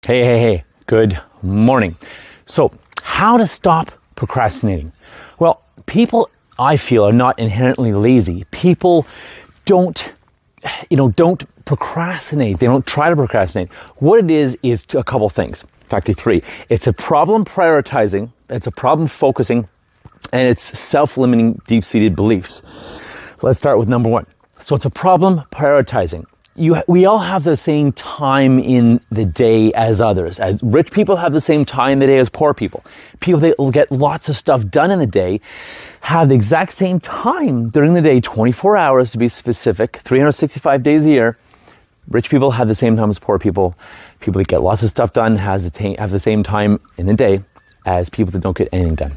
Hey, good morning. So, how to stop procrastinating? Well, people, I feel, are not inherently lazy. People don't procrastinate. They don't try to procrastinate. What it is a couple things. Factor three. It's a problem prioritizing, it's a problem focusing, and it's self-limiting deep-seated beliefs. Let's start with number one. So it's a problem prioritizing. We all have the same time in the day as others. As rich people have the same time in the day as poor people. People that will get lots of stuff done in a day have the exact same time during the day, 24 hours to be specific, 365 days a year. Rich people have the same time as poor people. People that get lots of stuff done have the same time in the day as people that don't get anything done.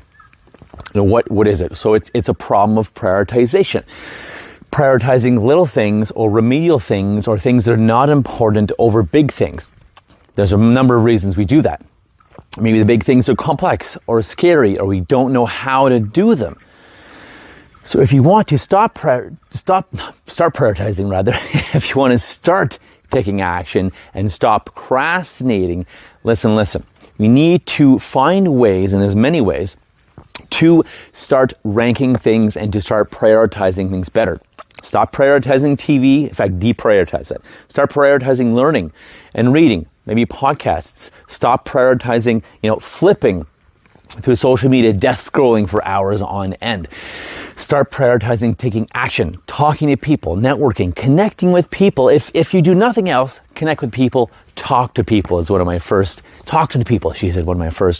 What is it? So it's a problem of prioritization. Prioritizing little things or remedial things or things that are not important over big things. There's a number of reasons we do that. Maybe the big things are complex or scary or we don't know how to do them. So if you want to start prioritizing rather, if you want to start taking action and stop procrastinating, listen. We need to find ways, and there's many ways, to start ranking things and to start prioritizing things better. Stop prioritizing TV. In fact, deprioritize it. Start prioritizing learning and reading, maybe podcasts. Stop prioritizing, flipping through social media, death scrolling for hours on end. Start prioritizing taking action, talking to people, networking, connecting with people. If you do nothing else, connect with people, talk to people is one of my first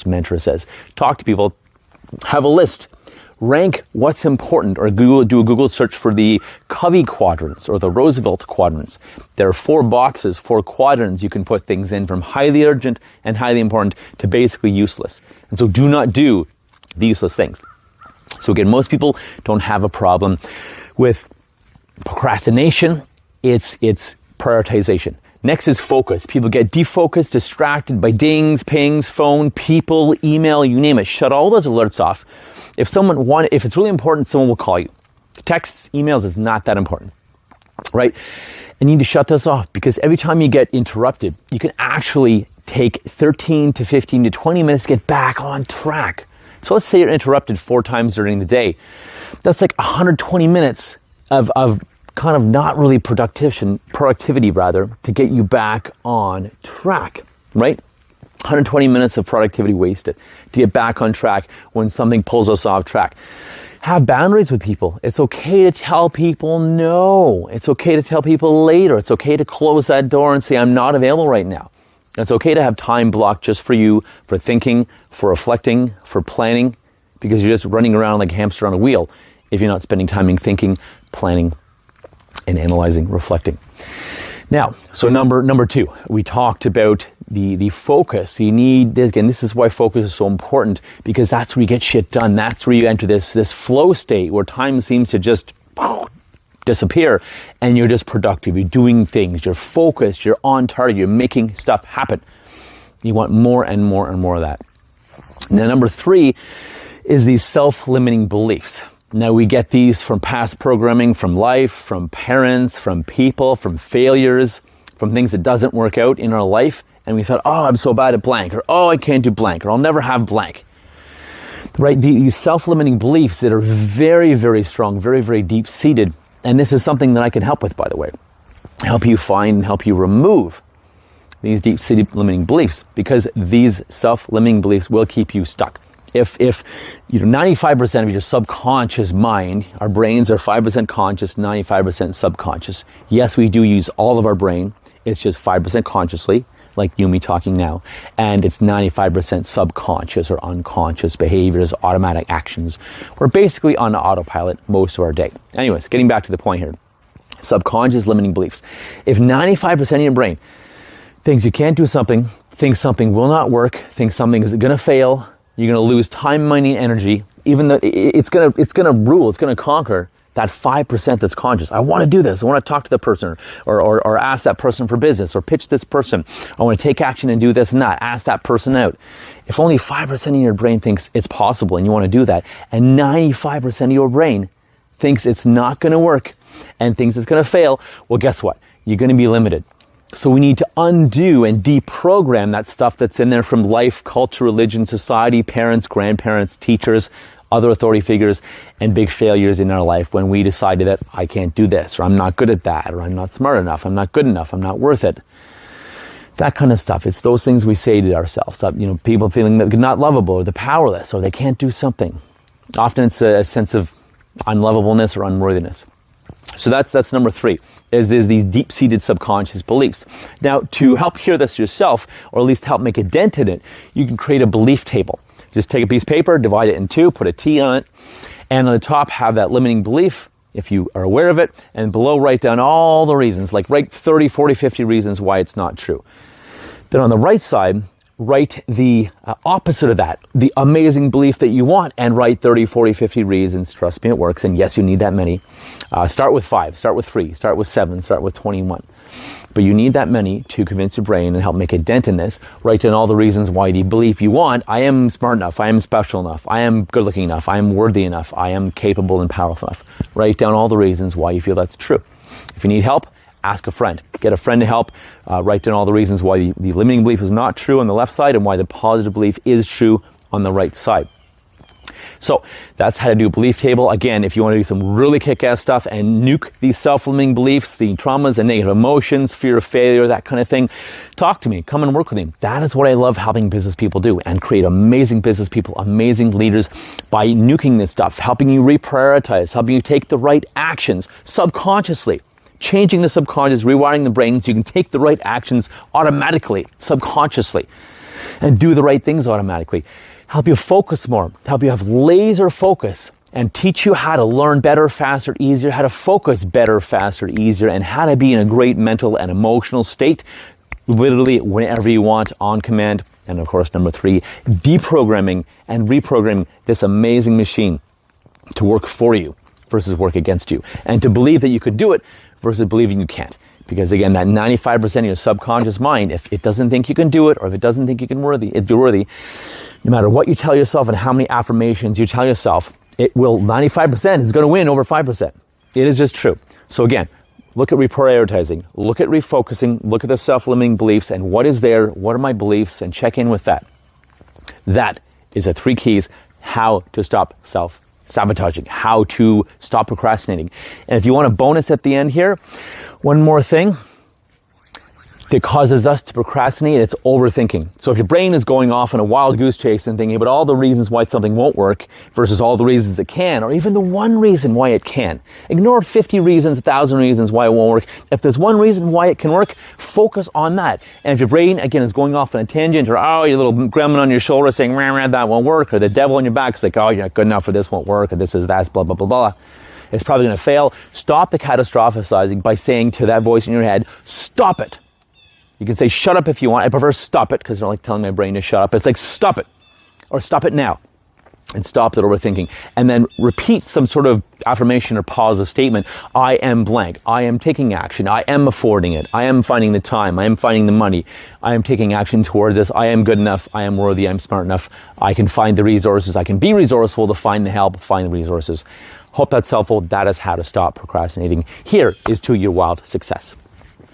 mentors says. Talk to people, have a list. Rank what's important, or do a Google search for the Covey quadrants or the Roosevelt quadrants. There are 4 boxes, 4 quadrants you can put things in, from highly urgent and highly important to basically useless. And so do not do the useless things. So again, most people don't have a problem with procrastination. It's prioritization. Next is focus. People get defocused, distracted by dings, pings, phone, people, email, you name it. Shut all those alerts off. If it's really important, someone will call you. Texts, emails is not that important, right? And you need to shut this off, because every time you get interrupted, you can actually take 13 to 15 to 20 minutes to get back on track. So let's say you're interrupted 4 times during the day. That's like 120 minutes of kind of not really productivity rather, to get you back on track, right? 120 minutes of productivity wasted to get back on track when something pulls us off track. Have boundaries with people. It's okay to tell people no. It's okay to tell people later. It's okay to close that door and say, I'm not available right now. It's okay to have time blocked just for you, for thinking, for reflecting, for planning, because you're just running around like a hamster on a wheel if you're not spending time in thinking, planning, and analyzing, reflecting. Now, so number 2, we talked about the focus. You need, again, this is why focus is so important, because that's where you get shit done. That's where you enter this flow state where time seems to just disappear and you're just productive. You're doing things. You're focused. You're on target. You're making stuff happen. You want more and more and more of that. Now, number 3 is these self-limiting beliefs. Now, we get these from past programming, from life, from parents, from people, from failures, from things that doesn't work out in our life. And we thought, oh, I'm so bad at blank, or oh, I can't do blank, or I'll never have blank. Right? These self-limiting beliefs that are very, very strong, very, very deep-seated. And this is something that I can help with, by the way. Help you find and help you remove these deep-seated limiting beliefs, because these self-limiting beliefs will keep you stuck. If 95% of your subconscious mind, our brains are 5% conscious, 95% subconscious. Yes, we do use all of our brain. It's just 5% consciously, like you and me talking now. And it's 95% subconscious or unconscious behaviors, automatic actions. We're basically on autopilot most of our day. Anyways, getting back to the point here. Subconscious limiting beliefs. If 95% of your brain thinks you can't do something, thinks something will not work, thinks something is going to fail, you're going to lose time, money, and energy, even though it's going to rule, it's going to conquer that 5% that's conscious. I want to do this. I want to talk to the person or ask that person for business or pitch this person. I want to take action and do this and that. Ask that person out. If only 5% of your brain thinks it's possible and you want to do that, and 95% of your brain thinks it's not going to work and thinks it's going to fail, well, guess what? You're going to be limited. So we need to undo and deprogram that stuff that's in there from life, culture, religion, society, parents, grandparents, teachers, other authority figures, and big failures in our life when we decided that I can't do this, or I'm not good at that, or I'm not smart enough, I'm not good enough, I'm not worth it. That kind of stuff. It's those things we say to ourselves. People feeling that they're not lovable, or they're powerless, or they can't do something. Often it's a sense of unlovableness or unworthiness. So that's number 3. Is these deep-seated subconscious beliefs. Now, to help hear this yourself, or at least help make a dent in it, you can create a belief table. Just take a piece of paper, divide it in 2, put a T on it, and on the top have that limiting belief, if you are aware of it, and below write down all the reasons, like write 30, 40, 50 reasons why it's not true. Then on the right side, write the opposite of that, the amazing belief that you want, and write 30, 40, 50 reasons. Trust me, it works, and yes, you need that many. Start with 5, start with 3, start with 7, start with 21. But you need that many to convince your brain and help make a dent in this. Write down all the reasons why the belief you want, I am smart enough, I am special enough, I am good looking enough, I am worthy enough, I am capable and powerful enough. Write down all the reasons why you feel that's true. If you need help, ask a friend. Get a friend to help. Write down all the reasons why the limiting belief is not true on the left side and why the positive belief is true on the right side. So that's how to do a belief table. Again, if you want to do some really kick-ass stuff and nuke these self-limiting beliefs, the traumas and negative emotions, fear of failure, that kind of thing, talk to me. Come and work with me. That is what I love helping business people do, and create amazing business people, amazing leaders by nuking this stuff, helping you reprioritize, helping you take the right actions subconsciously. Changing the subconscious, rewiring the brain so you can take the right actions automatically, subconsciously, and do the right things automatically. Help you focus more, help you have laser focus, and teach you how to learn better, faster, easier, how to focus better, faster, easier, and how to be in a great mental and emotional state, literally whenever you want, on command. And of course, number 3, deprogramming and reprogramming this amazing machine to work for you versus work against you, and to believe that you could do it versus believing you can't. Because again, that 95% of your subconscious mind, if it doesn't think you can do it, or if it doesn't think you can be worthy, no matter what you tell yourself and how many affirmations you tell yourself, it will, 95% is going to win over 5%. It is just true. So again, look at reprioritizing, look at refocusing, look at the self-limiting beliefs and what is there, what are my beliefs, and check in with that. That is the 3 keys, how to stop self-sabotaging, how to stop procrastinating. And if you want a bonus at the end here, one more thing that causes us to procrastinate, it's overthinking. So if your brain is going off on a wild goose chase and thinking about all the reasons why something won't work versus all the reasons it can, or even the one reason why it can. Ignore 50 reasons, 1,000 reasons why it won't work. If there's one reason why it can work, focus on that. And if your brain, again, is going off on a tangent, or your little gremlin on your shoulder saying, that won't work, or the devil on your back is like, you're not good enough for this, won't work, or this is that, blah, blah, blah, blah. It's probably going to fail. Stop the catastrophizing by saying to that voice in your head, stop it. You can say shut up if you want. I prefer stop it because I don't like telling my brain to shut up. It's like stop it, or stop it now, and stop that overthinking. And then repeat some sort of affirmation or positive statement. I am blank. I am taking action. I am affording it. I am finding the time. I am finding the money. I am taking action towards this. I am good enough. I am worthy. I'm smart enough. I can find the resources. I can be resourceful to find the help, find the resources. Hope that's helpful. That is how to stop procrastinating. Here is to your wild success.